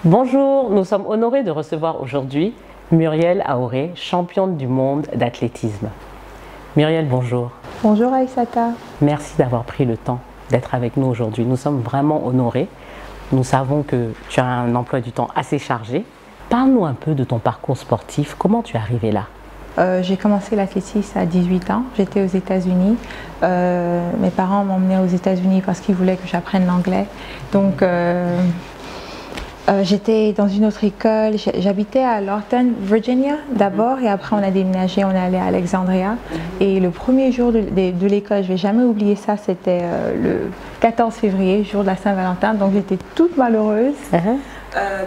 Bonjour, nous sommes honorés de recevoir aujourd'hui Muriel Aoré, championne du monde d'athlétisme. Muriel, bonjour. Bonjour Aïssata. Merci d'avoir pris le temps d'être avec nous aujourd'hui. Nous sommes vraiment honorés. Nous savons que tu as un emploi du temps assez chargé. Parle-nous un peu de ton parcours sportif. Comment tu es arrivée là? J'ai commencé l'athlétisme à 18 ans. J'étais aux États-Unis. Mes parents m'ont emmenée aux États-Unis parce qu'ils voulaient que j'apprenne l'anglais. Donc, j'étais dans une autre école. J'habitais à Lorton, Virginia d'abord, et après on a déménagé, on est allé à Alexandria. Et le premier jour de l'école, je ne vais jamais oublier ça, c'était le 14 février, jour de la Saint-Valentin. Donc j'étais toute malheureuse.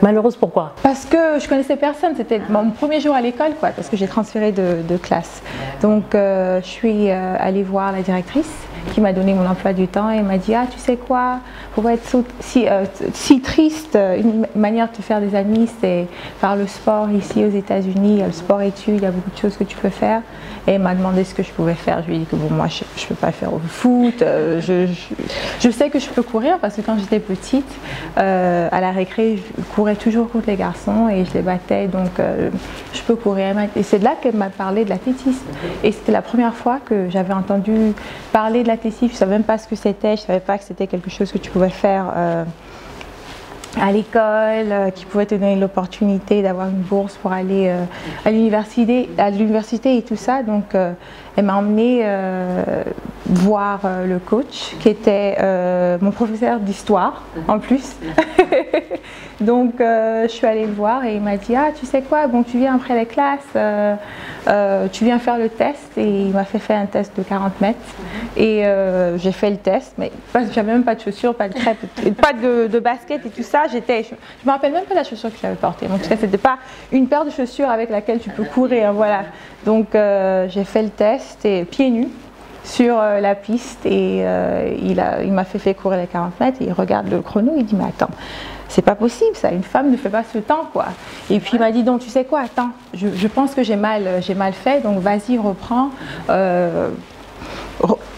Malheureuse pourquoi? Parce que je connaissais personne, c'était mon premier jour à l'école, quoi, parce que j'ai transféré de classe. Donc je suis allée voir la directrice qui m'a donné mon emploi du temps et elle m'a dit: ah, tu sais quoi, pour pas être si triste, une manière de te faire des amis, c'est faire le sport ici aux États-Unis. Il y a le sport-études, il y a beaucoup de choses que tu peux faire. Et elle m'a demandé ce que je pouvais faire. Je lui ai dit que bon, moi je ne peux pas faire au foot. Je sais que je peux courir parce que quand j'étais petite, à la récré, je courais toujours contre les garçons et je les battais. Donc je peux courir. Et c'est de là qu'elle m'a parlé de l'athlétisme. Et c'était la première fois que j'avais entendu parler de l'athlétisme. Je ne savais même pas ce que c'était. Je ne savais pas que c'était quelque chose que tu pouvais faire à l'école, qui pouvait te donner l'opportunité d'avoir une bourse pour aller à l'université et tout ça. Donc elle m'a emmenée voir le coach qui était mon professeur d'histoire en plus. Donc je suis allée le voir et il m'a dit: ah, tu sais quoi, bon, tu viens après les classes, tu viens faire le test. Et il m'a fait faire un test de 40 mètres et j'ai fait le test, mais j'avais même pas de chaussures, pas de crêpes, pas de basket et tout ça. Je me rappelle même pas la chaussure que j'avais portée. Donc c'était pas une paire de chaussures avec laquelle tu peux courir, voilà. Donc j'ai fait le test et pieds nus sur la piste et il m'a fait courir les 40 mètres et il regarde le chrono, il dit: mais attends, c'est pas possible ça, une femme ne fait pas ce temps, quoi. Et puis il m'a dit: donc tu sais quoi, attends, je pense que j'ai mal fait, donc vas-y, reprends,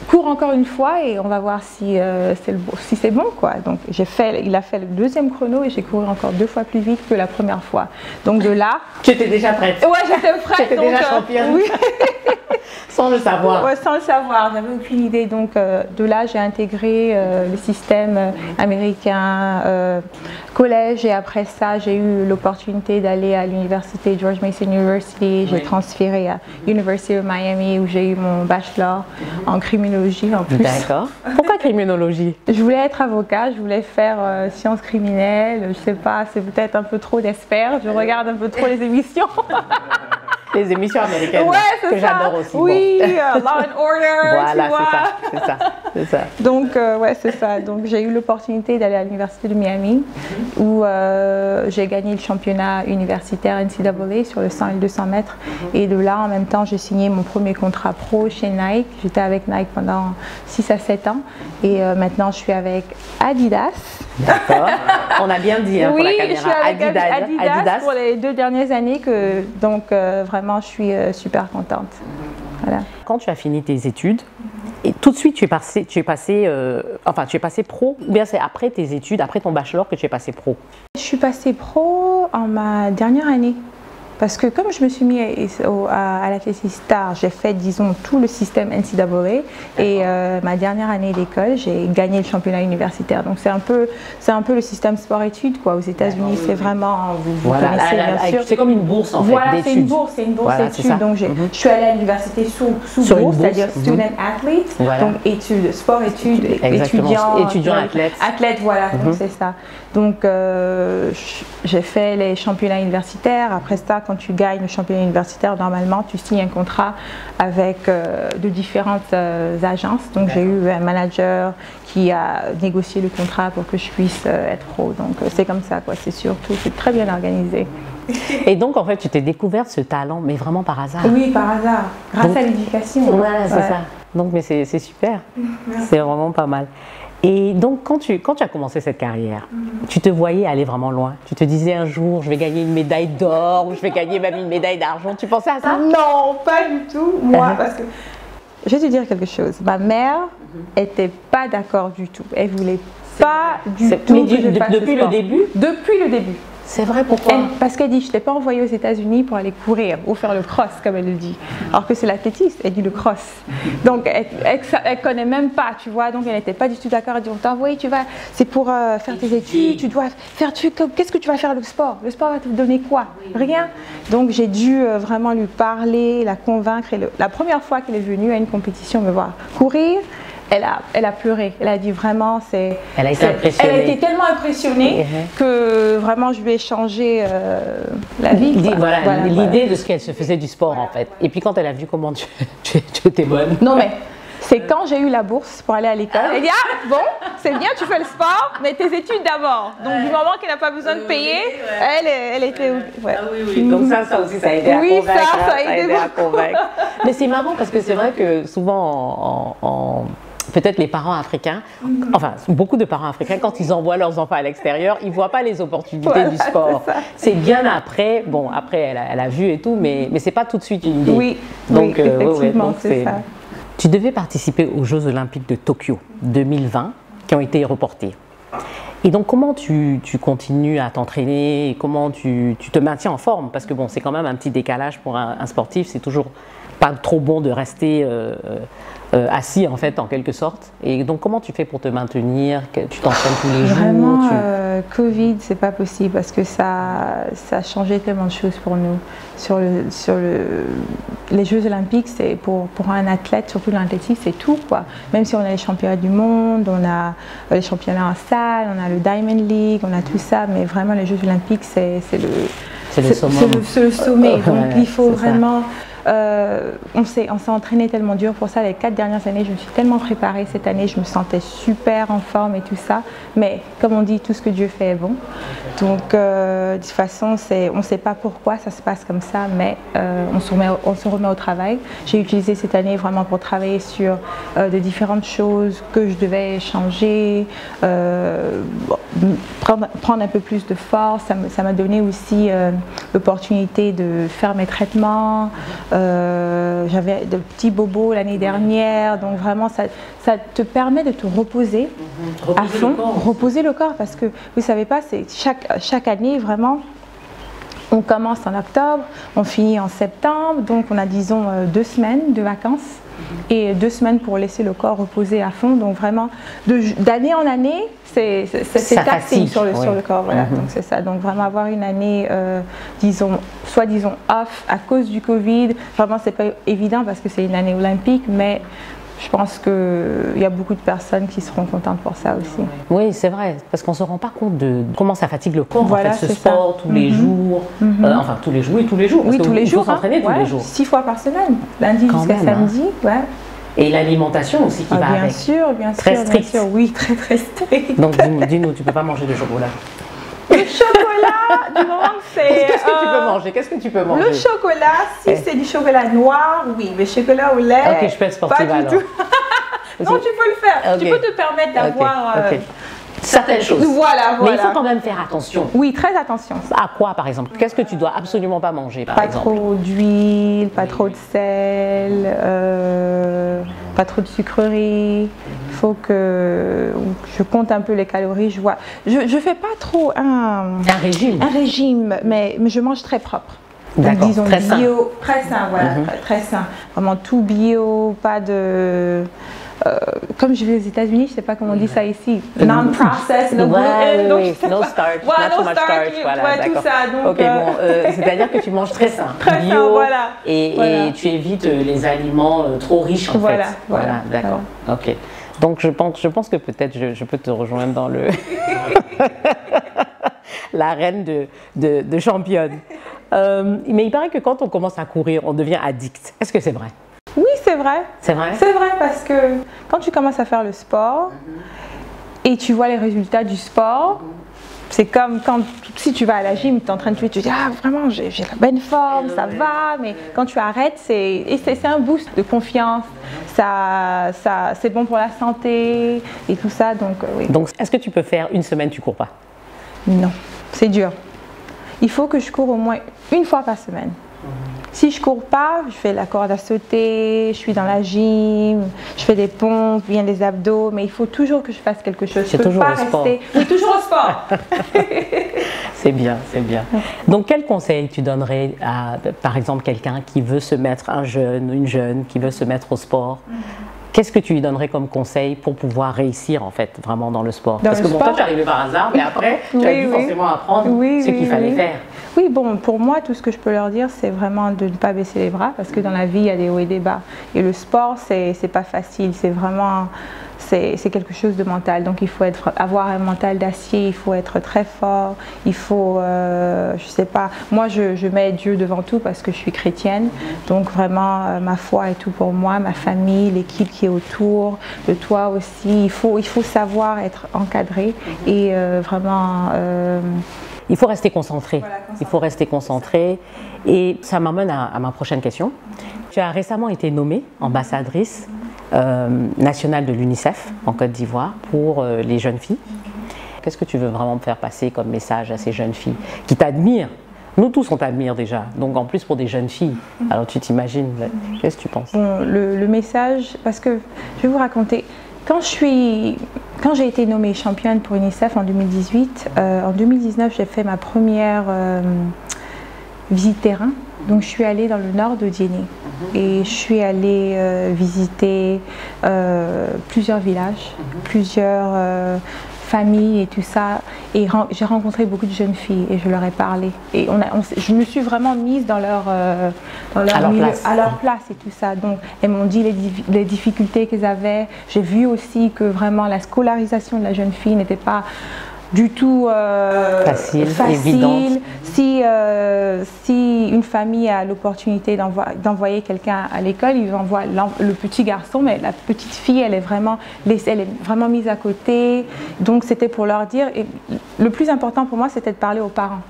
cours encore une fois et on va voir si c'est bon, quoi. Donc il a fait le deuxième chrono et j'ai couru encore 2 fois plus vite que la première fois. Donc de là... Tu étais déjà prête? Ouais, j'étais prête. Tu étais déjà championne? Oui. Sans le savoir. Ouais, sans le savoir, j'avais aucune idée. Donc de là, j'ai intégré le système américain, collège, et après ça, j'ai eu l'opportunité d'aller à l'université George Mason University. J'ai transféré à University of Miami où j'ai eu mon bachelor en criminologie en plus. D'accord. Pourquoi criminologie? Je voulais être avocat, je voulais faire sciences criminelles. Je sais pas, c'est peut-être un peu trop d'espère. Je regarde un peu trop les émissions. Les émissions américaines, ouais, que j'adore aussi. Oui, bon. Law and Order, voilà, tu vois. c'est ça. Donc, ouais, c'est ça. Donc, j'ai eu l'opportunité d'aller à l'université de Miami où j'ai gagné le championnat universitaire NCAA sur le 100 et le 200 mètres. Et de là, en même temps, j'ai signé mon premier contrat pro chez Nike. J'étais avec Nike pendant 6 à 7 ans. Et maintenant, je suis avec Adidas. D'accord. On a bien dit hein, oui, pour la caméra. Je suis avec Adidas pour les 2 dernières années. Donc, vraiment, je suis super contente. Voilà. Quand tu as fini tes études, et tout de suite tu es passé pro, ou bien c'est après tes études, après ton bachelor que tu es passé pro? Je suis passée pro en ma dernière année. Parce que comme je me suis mis à l'athlétisme tard, j'ai fait, disons, tout le système NCAA et ma dernière année d'école, j'ai gagné le championnat universitaire. Donc c'est un peu le système sport-études, quoi. Aux États-Unis, c'est vraiment, vous connaissez bien sûr. C'est comme une bourse en fait. Voilà, c'est une bourse d'études. Donc je suis allée à l'université sous bourse, c'est-à-dire student athlete, donc études, sport-études, étudiant athlète, voilà, donc c'est ça. Donc j'ai fait les championnats universitaires. Après ça, quand tu gagnes le championnat universitaire, normalement, tu signes un contrat avec de différentes agences. Donc, j'ai eu un manager qui a négocié le contrat pour que je puisse être pro. Donc, c'est comme ça, quoi. C'est très bien organisé. Et donc, en fait, tu t'es découverte ce talent, mais vraiment par hasard? Oui, par hasard, grâce à l'éducation. Voilà, c'est ça. Donc, mais c'est super. C'est vraiment pas mal. Et donc, quand tu as commencé cette carrière, tu te voyais aller vraiment loin? Tu te disais un jour, je vais gagner une médaille d'or ou je vais gagner même une médaille d'argent? Tu pensais à ça? Non, pas du tout. Moi, parce que je vais te dire quelque chose. Ma mère n'était pas d'accord du tout. Elle voulait pas du tout. Depuis le début? Depuis le début. C'est vrai, pourquoi? Parce qu'elle dit, je ne t'ai pas envoyée aux États-Unis pour aller courir ou faire le cross, comme elle le dit. Alors que c'est l'athlétisme, elle dit le cross. Donc, elle ne connaît même pas, tu vois. Donc, elle n'était pas du tout d'accord. Elle dit, on t'a envoyé, c'est pour faire tes études, tu dois faire, qu'est-ce que tu vas faire le sport? Le sport va te donner quoi? Rien. Donc, j'ai dû vraiment lui parler, la convaincre. Et la première fois qu'elle est venue à une compétition me voir courir, elle a pleuré. Elle a dit vraiment, elle a été impressionnée. Elle a été tellement impressionnée que vraiment je lui ai changé la vie. Voilà, l'idée de ce qu'elle se faisait du sport en fait. Et puis quand elle a vu comment tu étais bonne. Non mais c'est quand j'ai eu la bourse pour aller à l'école. Elle dit ah bon, c'est bien, tu fais le sport, mais tes études d'abord. Donc du moment qu'elle n'a pas besoin de payer, elle était. Ouais. Ah oui. Donc ça aussi ça a aidé à convaincre. Oui, ça a aidé à convaincre. Mais c'est marrant parce que c'est vrai que souvent peut-être les parents africains, enfin beaucoup de parents africains, quand ils envoient leurs enfants à l'extérieur, ils ne voient pas les opportunités du sport. C'est bien après, bon après elle a vu et tout, mais ce n'est pas tout de suite une idée. Oui, donc, effectivement, donc c'est ça. Tu devais participer aux Jeux Olympiques de Tokyo 2020 qui ont été reportés. Et donc comment tu continues à t'entraîner, comment tu te maintiens en forme? Parce que bon, c'est quand même un petit décalage pour un sportif, c'est toujours pas trop bon de rester assis en fait en quelque sorte. Et donc comment tu fais pour te maintenir? Tu t'entraînes tous les jours? Vraiment, Covid, c'est pas possible parce que ça a changé tellement de choses pour nous. Les Jeux Olympiques, c'est pour un athlète, surtout l'athlétisme, c'est tout quoi. Même si on a les championnats du monde, on a les championnats en salle, on a le Diamond League, on a tout ça, mais vraiment les Jeux Olympiques, c'est le sommet. Donc il faut vraiment. On s'est entraîné tellement dur pour ça les 4 dernières années, je me suis tellement préparée cette année, je me sentais super en forme et tout ça, mais comme on dit, tout ce que Dieu fait est bon. Donc de toute façon, on ne sait pas pourquoi ça se passe comme ça, mais on se remet au travail. J'ai utilisé cette année vraiment pour travailler sur de différentes choses que je devais changer, prendre un peu plus de force. Ça m'a donné aussi l'opportunité de faire mes traitements. J'avais de petits bobos l'année dernière, donc vraiment ça te permet de te reposer à fond, reposer le corps, parce que vous ne savez pas, c'est chaque année vraiment. On commence en octobre, on finit en septembre, donc on a disons 2 semaines de vacances et 2 semaines pour laisser le corps reposer à fond. Donc vraiment, d'année en année, c'est taxing sur le corps. Voilà. Donc c'est ça. Donc vraiment avoir une année, disons off à cause du Covid. Vraiment c'est pas évident parce que c'est une année olympique, mais je pense qu'il y a beaucoup de personnes qui seront contentes pour ça aussi. Oui, c'est vrai, parce qu'on ne se rend pas compte de comment ça fatigue le corps, voilà, en fait, ce sport tous les jours. Enfin, tous les jours, oui, tous les jours. Oui, tous les jours. Il faut s'entraîner tous les jours. 6 fois par semaine, lundi jusqu'à samedi. Ouais. Et l'alimentation aussi qui va bien avec. Sûr, très strict. Bien sûr, oui, très strict. Donc dis-nous, tu ne peux pas manger de chocolat. Le chocolat, du moment que c'est... Qu'est-ce que tu peux manger? Qu'est-ce que tu peux manger? Le chocolat, si c'est du chocolat noir, oui. Mais chocolat au lait, ok, je peux être sportive pas du tout. Non, tu peux le faire. Tu peux te permettre d'avoir... certaines choses. Voilà. Mais il faut quand même faire attention. Oui, très attention. À quoi, par exemple? Qu'est-ce que tu dois absolument pas manger, par exemple? Pas trop d'huile, pas trop de sel, pas trop de sucreries. Il faut que je compte un peu les calories. Je fais pas trop un régime, mais je mange très propre. Donc, disons très bio, très sain, voilà, très sain. Vraiment tout bio, pas de... comme je vais aux États-Unis, je ne sais pas comment on dit ça ici, non-processed, no gluten, no starch, not too much starch, voilà, tout ça. Donc, ok, bon, c'est-à-dire que tu manges très sain, très bio, sain, voilà. Et tu évites les aliments trop riches en fait. Voilà, d'accord. Ok. Donc je pense que peut-être je peux te rejoindre dans le l'arène de championne. Mais il paraît que quand on commence à courir, on devient addict. Est-ce que c'est vrai? Oui, c'est vrai. C'est vrai? C'est vrai parce que quand tu commences à faire le sport et tu vois les résultats du sport, c'est comme si tu vas à la gym, tu es en train de tuer, tu te dis ah vraiment j'ai la bonne forme, ça va, mais quand tu arrêtes, c'est un boost de confiance, c'est bon pour la santé et tout ça, donc oui. Donc est-ce que tu peux faire une semaine tu cours pas? Non, c'est dur. Il faut que je cours au moins 1 fois par semaine. Si je cours pas, je fais la corde à sauter, je suis dans la gym, je fais des pompes, bien des abdos, mais il faut toujours que je fasse quelque chose. C'est toujours au sport. Oui, toujours au sport. C'est bien, c'est bien. Donc, quel conseil tu donnerais à, par exemple, quelqu'un qui veut se mettre, un jeune, une jeune, qui veut se mettre au sport? Qu'est-ce que tu lui donnerais comme conseil pour pouvoir réussir, en fait, vraiment dans le sport? Parce que bon, toi, tu es arrivé par hasard, mais après, tu as dû forcément apprendre ce qu'il fallait faire. Oui, bon, pour moi, tout ce que je peux leur dire, c'est vraiment de ne pas baisser les bras, parce que dans la vie, il y a des hauts et des bas. Et le sport, c'est pas facile, c'est vraiment... C'est quelque chose de mental, donc il faut avoir un mental d'acier, il faut être très fort, il faut, je sais pas, moi je mets Dieu devant tout parce que je suis chrétienne, donc vraiment ma foi est tout pour moi, ma famille, l'équipe qui est autour, de toi aussi, il faut savoir être encadré et vraiment... il faut rester concentré, voilà, il faut rester concentré et ça m'amène à ma prochaine question. Tu as récemment été nommée ambassadrice nationale de l'UNICEF en Côte d'Ivoire pour les jeunes filles. Qu'est-ce que tu veux vraiment faire passer comme message à ces jeunes filles qui t'admirent? Nous tous on t'admire déjà, donc en plus pour des jeunes filles. Alors tu t'imagines, qu'est-ce que tu penses? Bon, le message, parce que je vais vous raconter, quand j'ai été nommée championne pour UNICEF en 2018, en 2019 j'ai fait ma première visite terrain. Donc je suis allée dans le nord de Djenné et je suis allée visiter plusieurs villages, plusieurs familles et tout ça. Et j'ai rencontré beaucoup de jeunes filles et je leur ai parlé. Et je me suis vraiment mise dans leur milieu, à leur place et tout ça. Donc elles m'ont dit les difficultés qu'elles avaient. J'ai vu aussi que vraiment la scolarisation de la jeune fille n'était pas du tout facile. Évidente. Si une famille a l'opportunité d'envoyer quelqu'un à l'école, ils envoient le petit garçon, mais la petite fille, elle est vraiment mise à côté. Donc c'était pour leur dire, et le plus important pour moi, c'était de parler aux parents.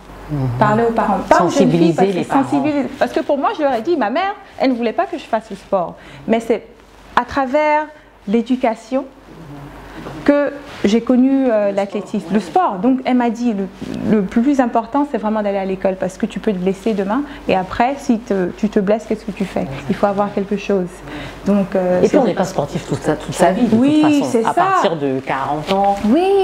Parler aux parents, pas sensibiliser les parents. Parce que pour moi, je leur ai dit, ma mère, elle ne voulait pas que je fasse le sport. Mais c'est à travers l'éducation que j'ai connu l'athlétisme, le sport. Donc elle m'a dit le plus important c'est vraiment d'aller à l'école parce que tu peux te blesser demain et après si tu te blesses, qu'est-ce que tu fais? Il faut avoir quelque chose. Donc, et puis on n'est pas sportif toute sa vie de toute façon. À partir de 40 ans,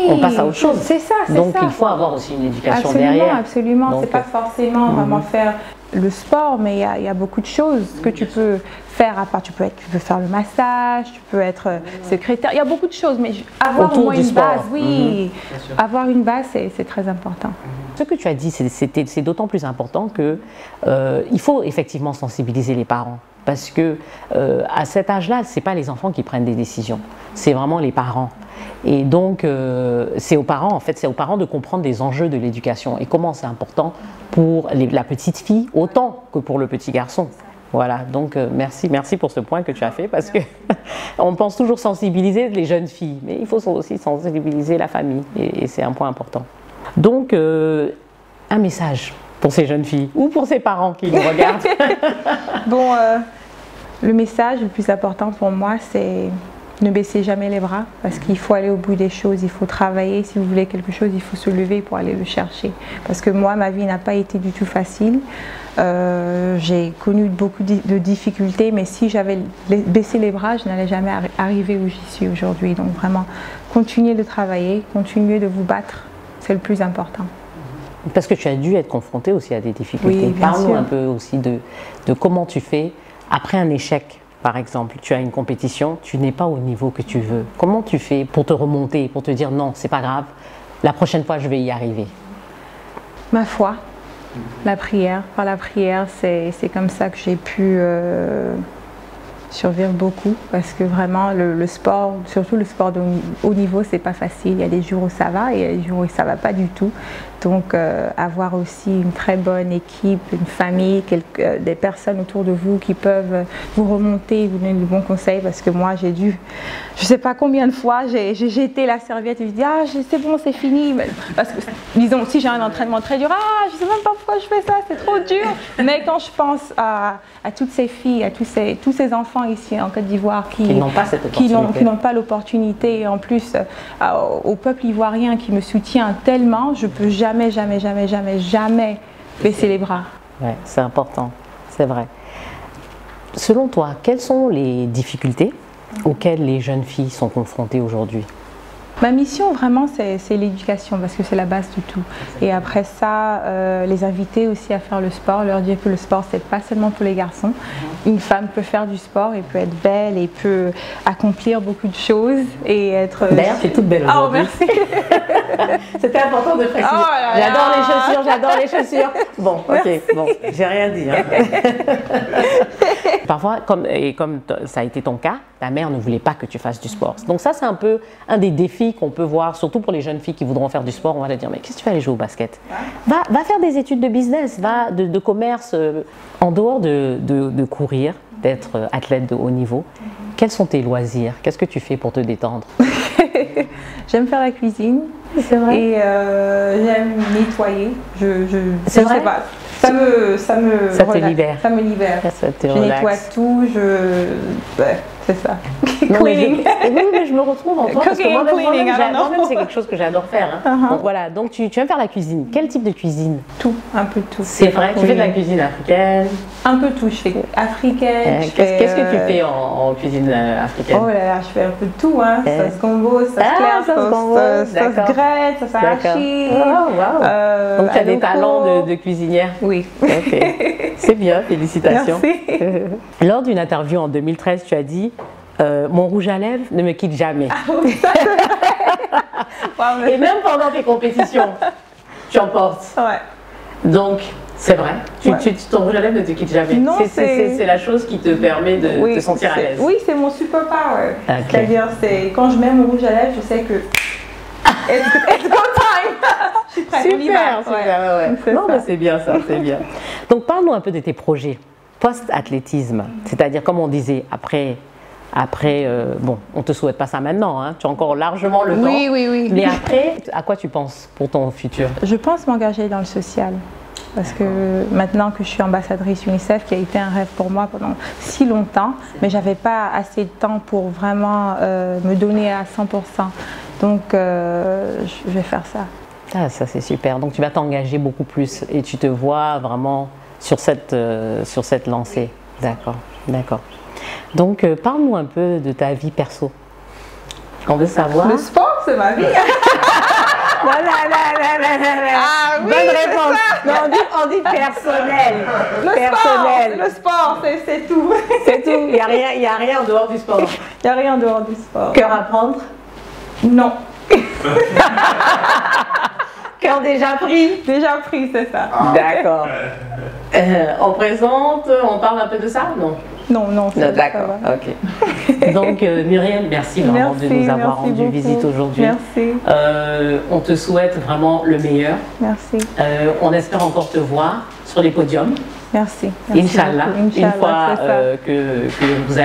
on passe à autre chose. C'est ça. Donc il faut avoir aussi une éducation derrière. derrière. Absolument, c'est pas forcément vraiment faire le sport, mais il y a beaucoup de choses que tu peux faire à part. Tu peux faire le massage, tu peux être secrétaire. Il y a beaucoup de choses, mais avoir au moins une base, avoir une base, c'est très important. Ce que tu as dit, c'est d'autant plus important que il faut effectivement sensibiliser les parents. Parce que à cet âge-là, ce n'est pas les enfants qui prennent des décisions, c'est vraiment les parents. Et donc, c'est aux parents, en fait, c'est aux parents de comprendre les enjeux de l'éducation et comment c'est important pour la petite fille autant que pour le petit garçon. Voilà, donc merci pour ce point que tu as fait parce que on pense toujours sensibiliser les jeunes filles, mais il faut aussi sensibiliser la famille et c'est un point important. Donc, un message pour ces jeunes filles ou pour ces parents qui nous regardent. Bon, le message le plus important pour moi, c'est ne baissez jamais les bras parce qu'il faut aller au bout des choses, il faut travailler. Si vous voulez quelque chose, il faut se lever pour aller le chercher. Parce que moi, ma vie n'a pas été du tout facile. J'ai connu beaucoup de difficultés, mais si j'avais baissé les bras, je n'allais jamais arriver où j'y suis aujourd'hui. Donc vraiment, continuez de travailler, continuez de vous battre, c'est le plus important. Parce que tu as dû être confrontée aussi à des difficultés. Oui, parle-nous un peu aussi de comment tu fais après un échec. Par exemple, tu as une compétition, tu n'es pas au niveau que tu veux. Comment tu fais pour te remonter, pour te dire non, c'est pas grave, la prochaine fois je vais y arriver? Ma foi, la prière. Par la prière, c'est comme ça que j'ai pu survivre beaucoup parce que vraiment le sport, surtout le sport de haut niveau, c'est pas facile. Il y a des jours où ça va et il y a des jours où ça va pas du tout. Donc avoir aussi une très bonne équipe, une famille, des personnes autour de vous qui peuvent vous remonter et vous donner de bons conseils parce que moi j'ai dû, je sais pas combien de fois, j'ai jeté la serviette et je dis ah c'est bon c'est fini. Parce que disons si j'ai un entraînement très dur, ah je sais même pas pourquoi je fais ça, c'est trop dur. Mais quand je pense à toutes ces filles, à tous ces enfants ici en Côte d'Ivoire qui n'ont pas cette opportunité, qui n'ont pas l'opportunité et en plus au peuple ivoirien qui me soutient tellement, je peux jamais baisser les bras. Ouais, c'est important. c'est vrai. Selon toi, quelles sont les difficultés auxquelles les jeunes filles sont confrontées aujourd'hui? Ma mission vraiment c'est l'éducation parce que c'est la base de tout. Et après ça, les inviter aussi à faire le sport, leur dire que le sport c'est pas seulement pour les garçons. Une femme peut faire du sport et peut être belle et peut accomplir beaucoup de choses et être... D'ailleurs, tu es toute belle aujourd'hui. Oh, merci. C'était important de préciser. Oh là là. J'adore les chaussures. Bon, ok, bon, j'ai rien dit. Hein. Parfois, comme ça a été ton cas, ta mère ne voulait pas que tu fasses du sport. Donc ça, c'est un peu un des défis qu'on peut voir, surtout pour les jeunes filles qui voudront faire du sport. On va leur dire, mais qu'est-ce que tu vas aller jouer au basket? Va faire des études de business, va de commerce, en dehors de courir, d'être athlète de haut niveau. Quels sont tes loisirs? Qu'est-ce que tu fais pour te détendre? J'aime faire la cuisine. C'est vrai. Et j'aime nettoyer. C'est vrai. Sais pas. Ça te libère. Ça me libère. Ça te je relaxe. nettoie tout. Ouais, c'est ça. Non, oui, mais je me retrouve en toi parce que moi-même, c'est quelque chose que j'adore faire. Hein. Donc voilà, donc tu aimes faire la cuisine. Quel type de cuisine? Tout, un peu tout. C'est vrai, tu fais de la cuisine africaine? Un peu tout, je fais africaine. Qu'est-ce que tu fais en cuisine africaine? Oh là là, je fais un peu de tout. Hein. Sauce combo, sauce claire, sauce graine, sauce arachide. Oh, wow. Donc tu as des talents de cuisinière? Oui. Okay. C'est bien, félicitations. Merci. Lors d'une interview en 2013, tu as dit mon rouge à lèvres ne me quitte jamais. Et même pendant tes compétitions, tu en portes. Ouais. Donc, c'est vrai, ton rouge à lèvres ne te quitte jamais. C'est la chose qui te permet de te sentir à l'aise. Oui, c'est mon super power. Okay. C'est-à-dire, quand je mets mon rouge à lèvres, je sais que it's go time. Je suis prête. Super, super. Non, mais c'est bien ça, c'est bien. Donc, parle-nous un peu de tes projets post-athlétisme. C'est-à-dire, comme on disait, après, bon, on ne te souhaite pas ça maintenant, hein, tu as encore largement le temps. Oui. Mais après, à quoi tu penses pour ton futur? Je pense m'engager dans le social. Parce que maintenant que je suis ambassadrice UNICEF, qui a été un rêve pour moi pendant si longtemps, mais je n'avais pas assez de temps pour vraiment me donner à 100%. Donc, je vais faire ça. Ah, ça, c'est super. Donc, tu vas t'engager beaucoup plus et tu te vois vraiment sur cette lancée. D'accord, d'accord. Donc, parle-nous un peu de ta vie perso. On veut savoir. Le sport, c'est ma vie. Ah, oui, bonne réponse. Non, on dit personnel. Le sport, c'est tout. C'est tout. Il n'y a rien en dehors du sport. Il n'y a rien en dehors du sport. Cœur à prendre? Non. Cœur déjà pris? Déjà pris, c'est ça. D'accord. On présente, on parle un peu de ça? Non. Non. D'accord, ok. Donc Muriel, merci vraiment de nous avoir rendu visite aujourd'hui. Merci. On te souhaite vraiment le meilleur. Merci. On espère encore te voir sur les podiums. Merci. Inch'Allah, une fois que vous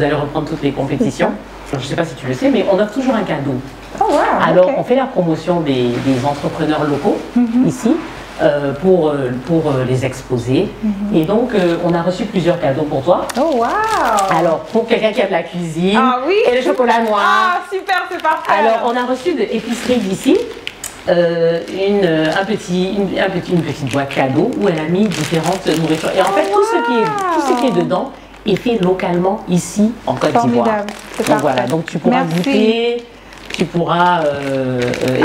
allez reprendre toutes les compétitions. Je ne sais pas si tu le sais, mais on offre toujours un cadeau. Oh, wow, alors, on fait la promotion des entrepreneurs locaux ici. Pour les exposer. Et donc, on a reçu plusieurs cadeaux pour toi. Oh, wow! Alors, pour quelqu'un qui aime la cuisine et le chocolat noir. Ah, super, c'est parfait! Alors, on a reçu de l'épicerie d'ici une petite boîte cadeau où elle a mis différentes nourritures. Et en fait, tout ce qui est dedans est fait localement ici en Côte d'Ivoire. Donc voilà, donc tu pourras goûter. Tu pourras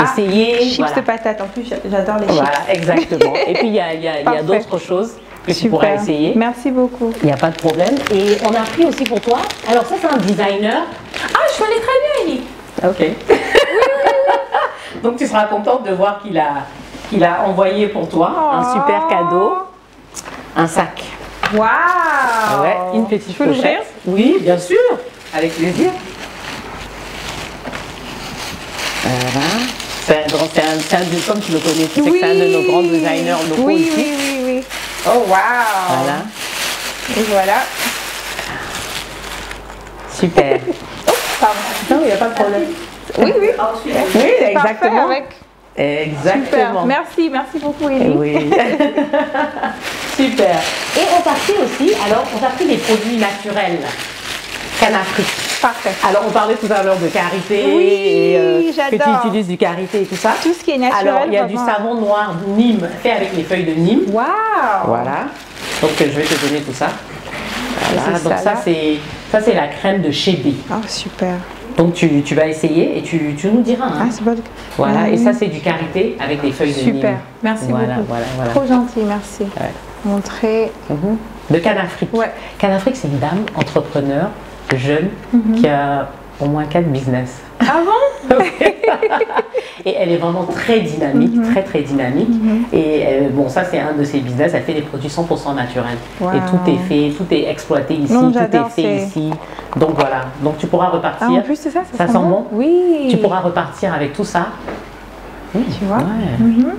essayer. Chips de patates, en plus j'adore les chips. Voilà, exactement. Et puis il y a d'autres choses que tu pourras essayer. Merci beaucoup. Il n'y a pas de problème. Et on a pris aussi pour toi, alors ça c'est un designer. Ah, je connais très bien, Ellie. Ok. Donc tu seras contente de voir qu'il a envoyé pour toi un super cadeau, un sac. Waouh! Ouais, une petite pochette. Oui, bien sûr, avec plaisir. Voilà. Comme tu le connais, tu sais que c'est un de nos grands designers locaux ici. Oui. Oh, wow! Voilà. Et voilà. Super. Oh, pardon. Non, il n'y a pas de problème. Oui. Oui, exactement. Exactement. Super. Merci beaucoup, Ellie. Oui. Super. Et on t'a pris aussi, on t'a pris des produits naturels. Canafrique. Parfait. Alors, on parlait tout à l'heure de karité. Oui, que tu utilises du karité et tout ça. Tout ce qui est naturel. Alors, il y a du savon noir de Nîmes fait avec les feuilles de Nîmes. Waouh! Voilà. Donc je vais te donner tout ça. Voilà, donc ça c'est la crème de chez B. Ah, super. Donc tu vas essayer et tu nous diras. Hein. Ah, c'est bon. Voilà, et ça c'est du karité avec des feuilles de Nîmes. Super, merci beaucoup. Voilà. Trop gentil, merci. Ouais. Montrer. De Canafrique. Ouais. Canafrique, c'est une dame entrepreneur jeune qui a au moins 4 business. Ah bon? Et elle est vraiment très dynamique, très dynamique. Et bon, ça c'est un de ses business, elle fait des produits 100% naturels. Wow. Et tout est fait, tout est exploité ici, Non, tout est fait ici. Donc voilà, donc tu pourras repartir. Ah, en plus c'est ça, ça sent bon? Oui. Tu pourras repartir avec tout ça. Tu vois?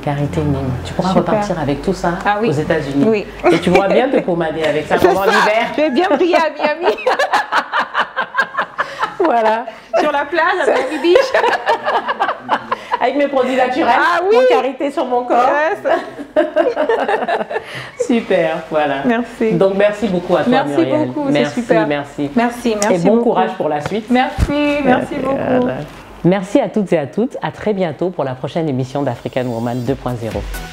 Karité Nîmes. Tu pourras Super. repartir avec tout ça aux États-Unis. Oui. Et tu pourras bien te pommader avec ça pendant l'hiver. Je vais bien briller à Miami. Voilà. Sur la plage à Miami Beach. Avec mes produits naturels. Ah oui. Mon karité sur mon corps. Super, voilà. Merci. Donc merci beaucoup à toi, merci Muriel. Beaucoup, c'est super. Merci. Et bon beaucoup. courage pour la suite. Merci beaucoup. Voilà. Merci à toutes et à toutes. À très bientôt pour la prochaine émission d'African Woman 2.0.